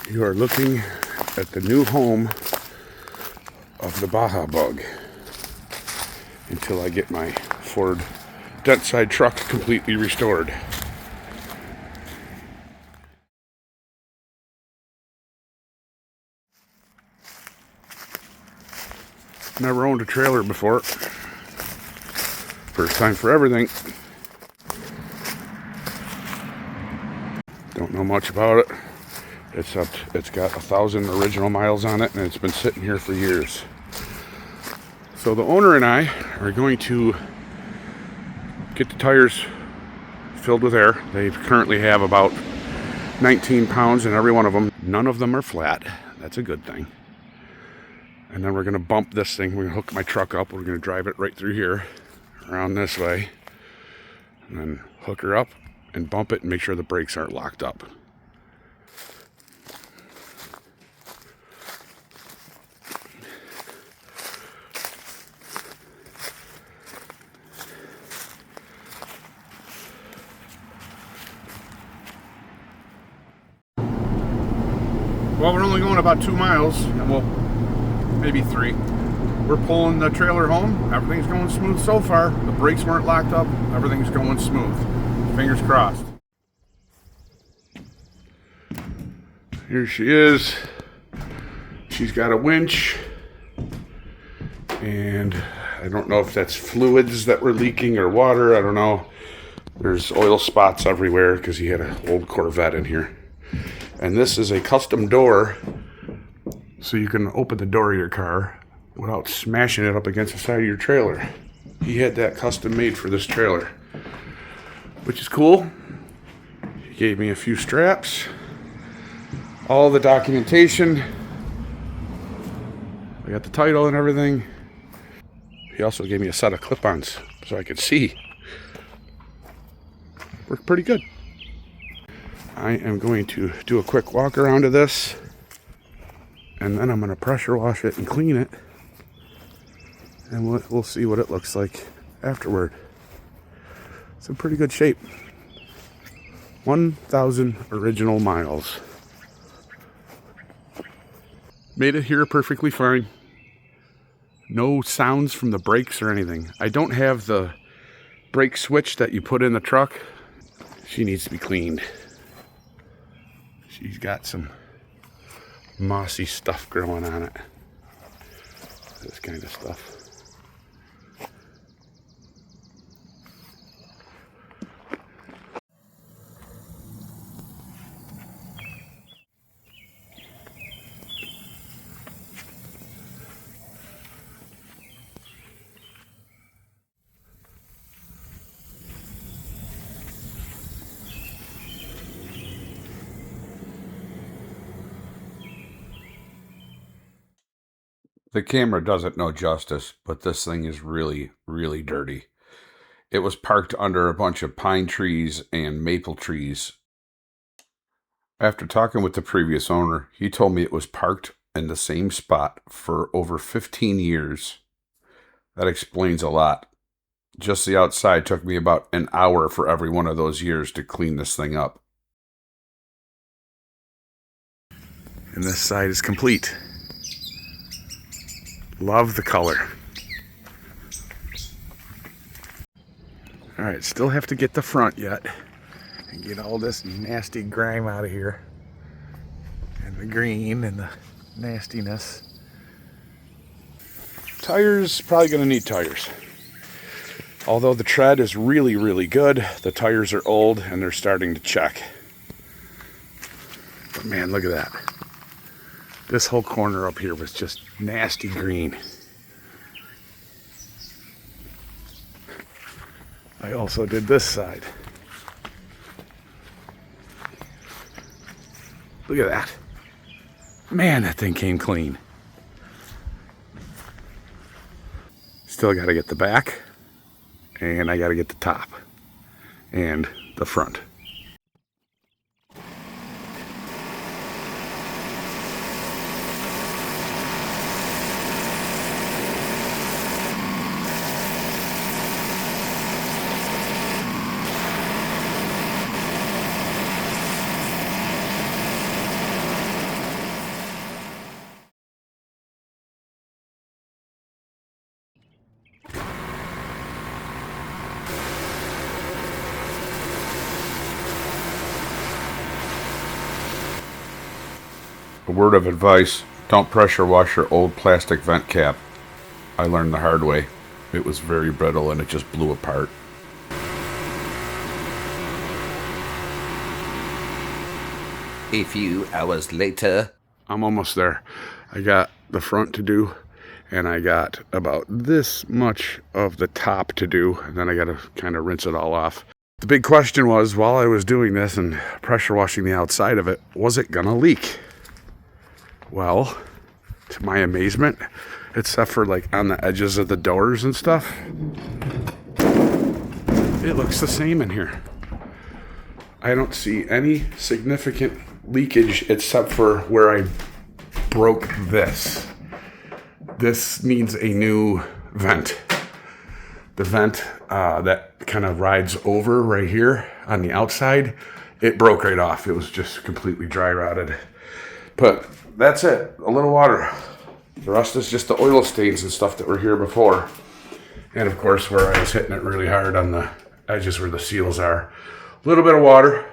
You are looking at the new home of the Baja Bug until I get my Ford dent side truck completely restored. Never owned a trailer before. First time for everything. Don't know much about it. It's got 1,000 original miles on it, and it's been sitting here for years. So the owner and I are going to get the tires filled with air. They currently have about 19 pounds in every one of them. None of them are flat. That's a good thing. And then we're going to bump this thing. We're going to hook my truck up. We're going to drive it right through here, around this way, and then hook her up and bump it and make sure the brakes aren't locked up. Well, we're only going about 2 miles, well, maybe 3. We're pulling the trailer home. Everything's going smooth so far. The brakes weren't locked up. Everything's going smooth. Fingers crossed. Here she is. She's got a winch. And I don't know if that's fluids that were leaking or water. I don't know. There's oil spots everywhere because he had an old Corvette in here. And this is a custom door, so you can open the door of your car without smashing it up against the side of your trailer. He had that custom made for this trailer, which is cool. He gave me a few straps, all the documentation. I got the title and everything. He also gave me a set of clip-ons so I could see. Worked pretty good. I am going to do a quick walk around to this, and then I'm going to pressure wash it and clean it, and we'll see what it looks like afterward. It's in pretty good shape. 1,000 original miles. Made it here perfectly fine. No sounds from the brakes or anything. I don't have the brake switch that you put in the truck. She needs to be cleaned. She's got some mossy stuff growing on it. This kind of stuff. The camera does it no justice, but this thing is really, really dirty. It was parked under a bunch of pine trees and maple trees. After talking with the previous owner, he told me it was parked in the same spot for over 15 years. That explains a lot. Just the outside took me about an hour for every one of those years to clean this thing up. And this side is complete. Love the color. Alright, still have to get the front yet and get all this nasty grime out of here, and the green and the nastiness. Tires, probably going to need tires. Although the tread is really, really good, the tires are old and they're starting to check. But man, look at that. This whole corner up here was just nasty green. I also did this side. Look at that. Man, that thing came clean. Still got to get the back, and I got to get the top and the front. A word of advice, don't pressure wash your old plastic vent cap. I learned the hard way. It was very brittle and it just blew apart. A few hours later. I'm almost there. I got the front to do, and I got about this much of the top to do, and then I got to kind of rinse it all off. The big question was, while I was doing this and pressure washing the outside of it, was it gonna leak? Well, to my amazement, except for like on the edges of the doors and stuff, it looks the same in here. I don't see any significant leakage except for where I broke this. This needs a new vent. The vent that kind of rides over right here on the outside, it broke right off. It was just completely dry rotted. But that's it, a little water. The rest is just the oil stains and stuff that were here before. And of course where I was hitting it really hard on the edges where the seals are. A little bit of water,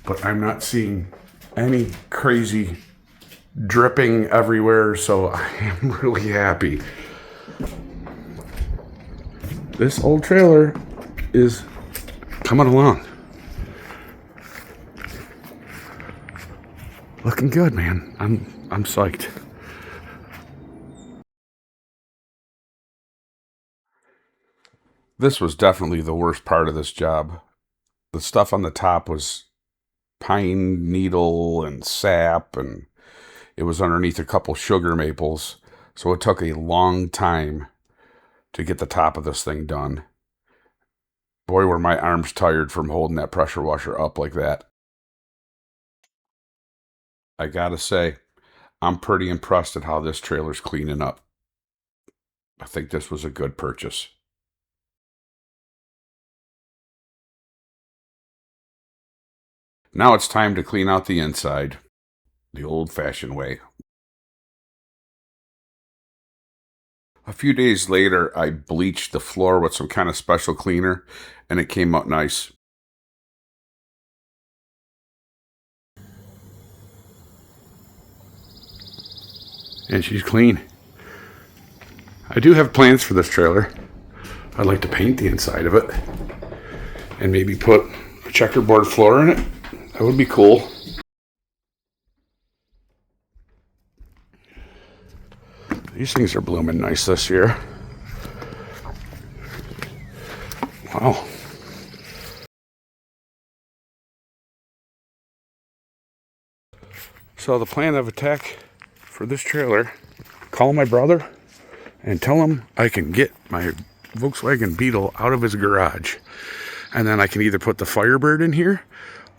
but I'm not seeing any crazy dripping everywhere, so I am really happy. This old trailer is coming along. Looking good, man. I'm psyched. This was definitely the worst part of this job. The stuff on the top was pine needle and sap, and it was underneath a couple sugar maples, so it took a long time to get the top of this thing done. Boy, were my arms tired from holding that pressure washer up like that. I gotta say, I'm pretty impressed at how this trailer's cleaning up. I think this was a good purchase. Now it's time to clean out the inside, the old-fashioned way. A few days later, I bleached the floor with some kind of special cleaner, and it came out nice. And she's clean. I do have plans for this trailer. I'd like to paint the inside of it, and maybe put a checkerboard floor in it. That would be cool. These things are blooming nice this year. Wow. So the plan of attack for this trailer, call my brother and tell him I can get my Volkswagen Beetle out of his garage. And then I can either put the Firebird in here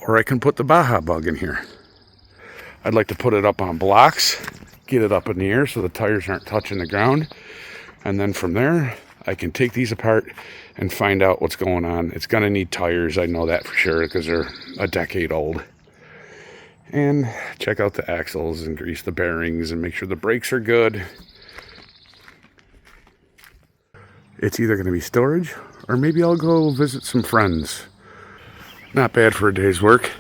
or I can put the Baja Bug in here. I'd like to put it up on blocks, get it up in the air so the tires aren't touching the ground. And then from there, I can take these apart and find out what's going on. It's gonna need tires, I know that for sure, because they're a decade old. And check out the axles and grease the bearings and make sure the brakes are good. It's either gonna be storage or maybe I'll go visit some friends. Not bad for a day's work.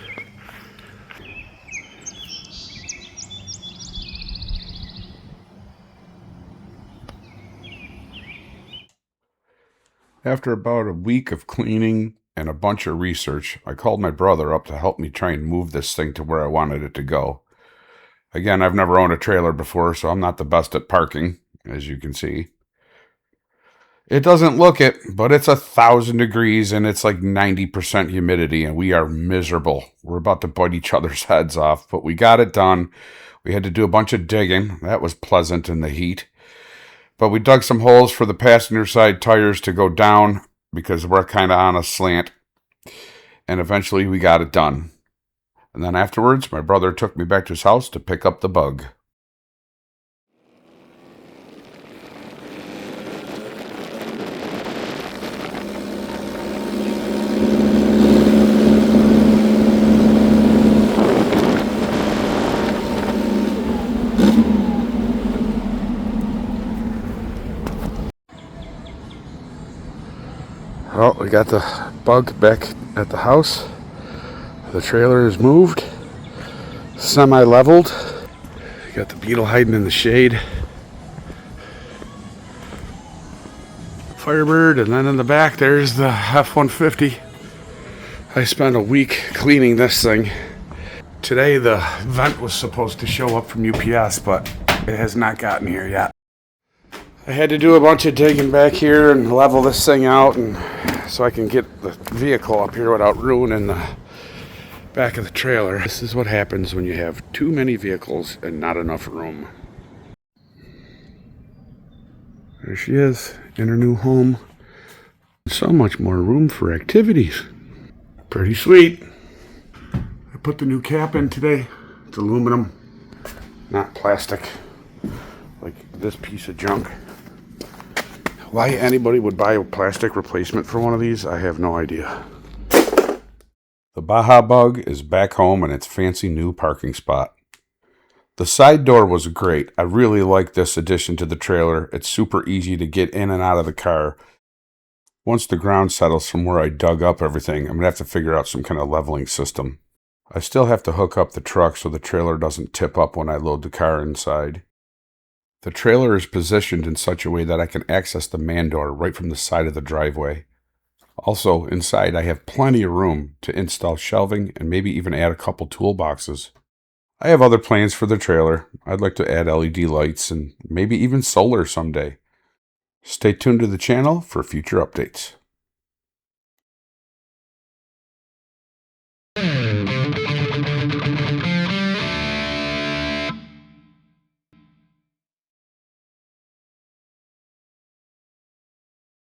After about a week of cleaning and a bunch of research, I called my brother up to help me try and move this thing to where I wanted it to go. Again, I've never owned a trailer before, so I'm not the best at parking, as you can see. It doesn't look it, but it's 1,000 degrees and it's like 90% humidity and we are miserable. We're about to bite each other's heads off, but we got it done. We had to do a bunch of digging. That was pleasant in the heat. But we dug some holes for the passenger side tires to go down because we're kind of on a slant. And eventually we got it done. And then afterwards, my brother took me back to his house to pick up the Bug. Well, we got the Bug back at the house. The trailer is moved, semi-leveled, Got the Beetle hiding in the shade. Firebird, and then in the back there's the F-150. I spent a week cleaning this thing. Today the vent was supposed to show up from UPS, but it has not gotten here yet. I had to do a bunch of digging back here and level this thing out, and so I can get the vehicle up here without ruining the back of the trailer. This is what happens when you have too many vehicles and not enough room. There she is, in her new home. So much more room for activities. Pretty sweet. I put the new cap in today. It's aluminum, not plastic, like this piece of junk. Why anybody would buy a plastic replacement for one of these, I have no idea. The Baja Bug is back home in its fancy new parking spot. The side door was great. I really like this addition to the trailer. It's super easy to get in and out of the car. Once the ground settles from where I dug up everything, I'm going to have to figure out some kind of leveling system. I still have to hook up the truck so the trailer doesn't tip up when I load the car inside. The trailer is positioned in such a way that I can access the man door right from the side of the driveway. Also, inside I have plenty of room to install shelving and maybe even add a couple toolboxes. I have other plans for the trailer. I'd like to add LED lights and maybe even solar someday. Stay tuned to the channel for future updates.